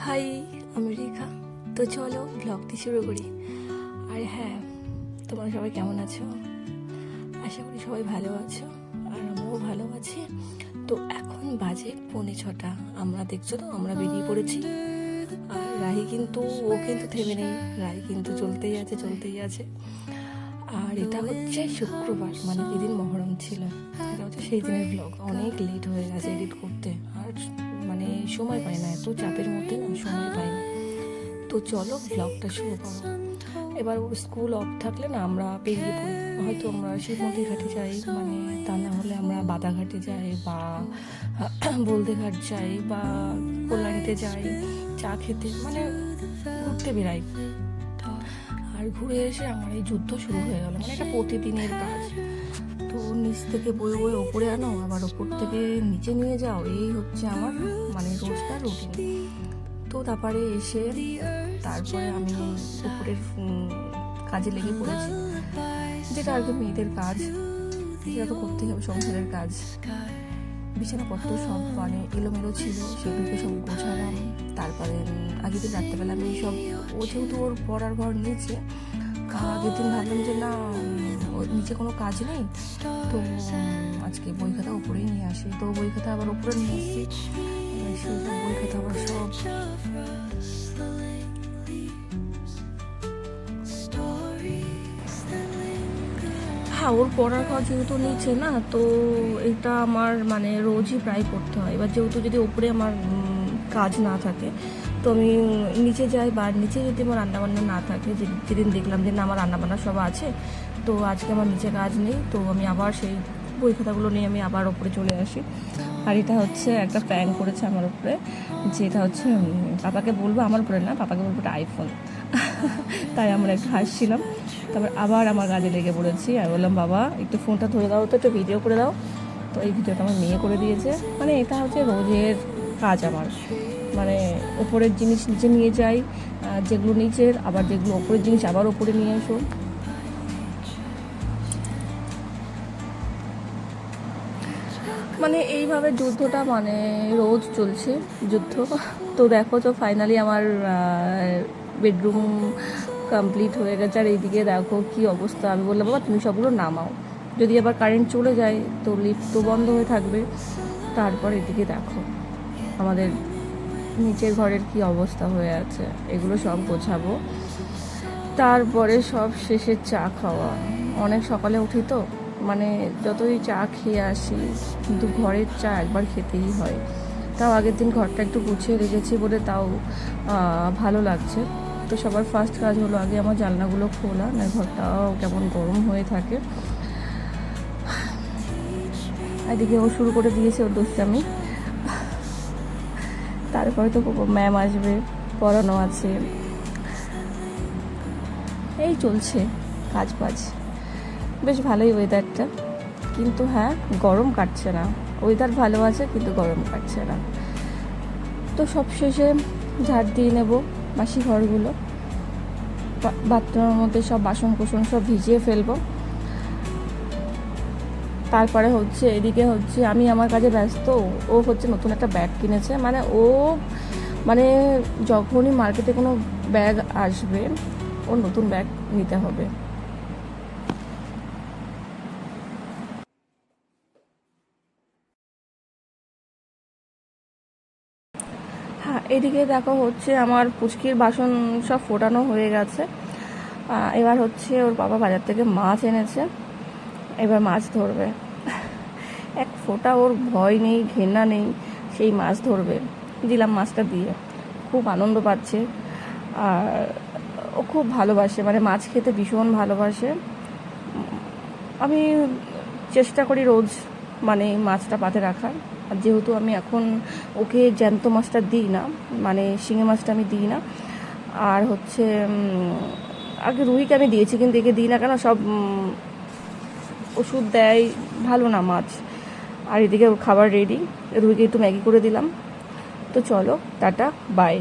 High, আমি রেখা। তো চলো ব্লগটি শুরু করি। আর হ্যাঁ, তোমরা সবাই কেমন আছো? আশা করি সবাই ভালো আছো, আর আমরাও ভালো আছি। তো এখন বাজে 5:45। আমরা দেখছো তো, আমরা বেরিয়ে পড়েছি। আর রাহি কিন্তু থেমে নেই, রাহি কিন্তু চলতেই আছে। আর এটা হচ্ছে শুক্রবার, মানে যেদিন মহরম ছিল। এটা হচ্ছে সেই দিনের ব্লগ। অনেক লেট হয়ে গেছে এডিট করতে, আর মানে সময় পাই না, এত চাপের মধ্যে না সময় পাই না। তো চলো ব্লগটা শুরু করো। এবার ওর স্কুল অফ থাকলে না আমরা বেরিয়ে পড়ি, হয়তো আমরা শিবমন্দির ঘাটে যাই, মানে তা না হলে আমরা বাদাঘাটে যাই, বা বলদেঘাট যাই, বা কল্যাণীতে যাই চা খেতে, মানে ঘুরতে বেরাই। আর ঘুরে এসে আমার এই যুদ্ধ শুরু হয়ে গেল, মানে এটা প্রতিদিনের কাজ। তো নিচ থেকে বয়ে ওপরে আনো, আবার ওপর থেকে নিচে নিয়ে যাও, এই হচ্ছে আমার মানে রোজকার রুটিন। তো তারপরে এসে তারপরে আমি উপরের কাজে লেগে পড়েছি, যেটা আর কি মেয়েদের কাজ, সেটা তো করতেই হবে, সংসারের কাজ। বিছানাপত্র সব মানে এলোমেলো ছিল, সেগুলোকে সব গোছালাম। তারপরে আগের দিন রাত্রেবেলা আমি সব, ও যেহেতু ওর পড়ার ঘর নিচে, আগের দিন ভাবলাম যে না, ওর নিচে কোনো কাজ নেই, তো আজকে বই খাতা উপরেই নিয়ে আসি। তো বই খাতা আবার উপরে নিয়ে এসেছি, সেই সব বই খাতা আবার সব হ্যাঁ, ওর পড়ার ঘর যেহেতু নিচে না, তো এটা আমার মানে রোজই প্রায় করতে হয়। এবার যেহেতু যদি ওপরে আমার কাজ না থাকে, তো আমি নিচে যাই, বা নিচে যদি আমার রান্নাবান্না না থাকে, যেদিন দেখলাম যে না আমার রান্নাবান্না সব আছে, তো আজকে আমার নিচে কাজ নেই, তো আমি আবার সেই বই খাতাগুলো নিয়ে আমি আবার ওপরে চলে আসি। আর এটা হচ্ছে একটা প্র্যাঙ্ক করেছে আমার উপরে, যেটা হচ্ছে পাপাকে বলবো, আমার উপরে না, পাপাকে বলবো একটা আইফোন। তাই আমরা একটু হাসছিলাম। তারপর আবার আমার কাজে লেগে পড়েছি, আর বললাম বাবা একটু ফোনটা ধরে দাও, তো একটু ভিডিও করে দাও। তো এই ভিডিওটা আমার মেয়ে করে দিয়েছে। মানে এটা হচ্ছে রোজের কাজ আমার, মানে ওপরের জিনিস নিচে নিয়ে যাই, যেগুলো নিচের, আবার যেগুলো ওপরের জিনিস আবার ওপরে নিয়ে এসো। মানে এইভাবে যুদ্ধটা মানে রোজ চলছে যুদ্ধ। তো দেখো, তো ফাইনালি আমার বেডরুম কমপ্লিট হয়ে গেছে। আর এইদিকে দেখো কি অবস্থা। আমি বললাম বাবা তুমি সবগুলো নামাও, যদি আবার কারেন্ট চলে যায় তো লিফট তো বন্ধ হয়ে থাকবে। তারপর এদিকে দেখো আমাদের নিচের ঘরের কি অবস্থা হয়ে আছে, এগুলো সব গোছাবো। তারপরে সব শেষে চা খাওয়া। অনেক সকালে উঠি তো, মানে যতই চা খেয়ে আসি, কিন্তু ঘরের চা একবার খেতেই হয়। তাও আগের দিন ঘরটা একটু গুছিয়ে রেখেছি বলে তাও ভালো লাগছে। তো সবার ফার্স্ট কাজ হলো আগে আমার জানলাগুলো খোলা, না ঘরটাও কেমন গরম হয়ে থাকে। এদিকে ও শুরু করে দিয়েছে ওর দুষ্টামি। তারপরে তো ম্যাম আসবে, পড়ানো আছে, এই চলছে কাজ বাজ। বেশ ভালোই ওয়েদারটা, কিন্তু হ্যাঁ গরম কাটছে না। ওয়েদার ভালো আছে কিন্তু গরম কাটছে না। তো সব শেষে ঝাড় দিয়ে নেব মাসি ঘরগুলো, বাথরুমের মধ্যে সব বাসন কোসন সব ভিজিয়ে ফেলবো। তারপরে হচ্ছে এদিকে হচ্ছে আমি আমার কাজে ব্যস্ত। ও হচ্ছে নতুন একটা ব্যাগ কিনেছে, মানে ও মানে যখনই মার্কেটে কোনো ব্যাগ আসবে ওর নতুন ব্যাগ নিতে হবে। হ্যাঁ, এদিকে দেখো হচ্ছে আমার পুচকির বাসন সব ফোটানো হয়ে গেছে। এবার হচ্ছে ওর বাবা বাজার থেকে মাছ এনেছে, এবার মাছ ধরবে। এক ফোঁটা ওর ভয় নেই, ঘেন্না নেই, সেই মাছ ধরবে। দিলাম মাছটা দিয়ে, খুব আনন্দ পাচ্ছে। আর ও খুব ভালোবাসে, মানে মাছ খেতে ভীষণ ভালোবাসে। আমি চেষ্টা করি রোজ মানে মাছটা পাতে রাখার। আর যেহেতু আমি এখন ওকে জ্যান্ত মাছটা দিই না, মানে শিঙে মাছটা আমি দিই না। আর হচ্ছে আগে রুইকে আমি দিয়েছি, কিন্তু একে দিই না, কেন সব ওষুধ দেয়, ভালো না মাছ। আর এদিকে ওর খাবার রেডি, রুইকে একটু ম্যাগি করে দিলাম। তো চলো টাটা বাই।